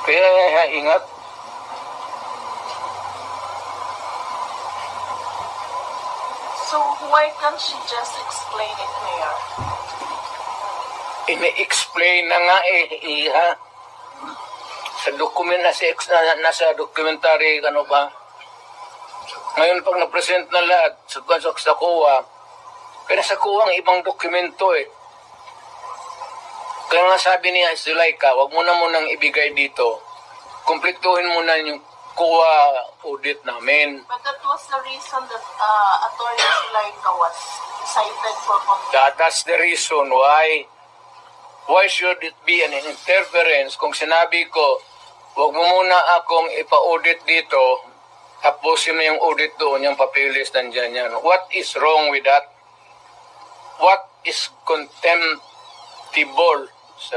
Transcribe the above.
Kaya ingat. So why can't she just explain it, Mayor? Ini-explain na nga iha. Sa document nasa documentary, ano ba? Ngayon pag na-present na lahat sa COA, kaya sa COA ang ibang dokumento eh. Kaya nga sabi niya, Zuleika, wag mo na munang ibigay dito. Kumpletuhin mo na yung COA audit namin. But that was the reason that Attorney Zuleika was cited for contempt. That's the reason why. Why should it be an interference kung sinabi ko, wag mo muna akong ipa-audit dito, tapusin mo yung audit doon, yung papilis nandyan yan. What is wrong with that? What is contemptible sa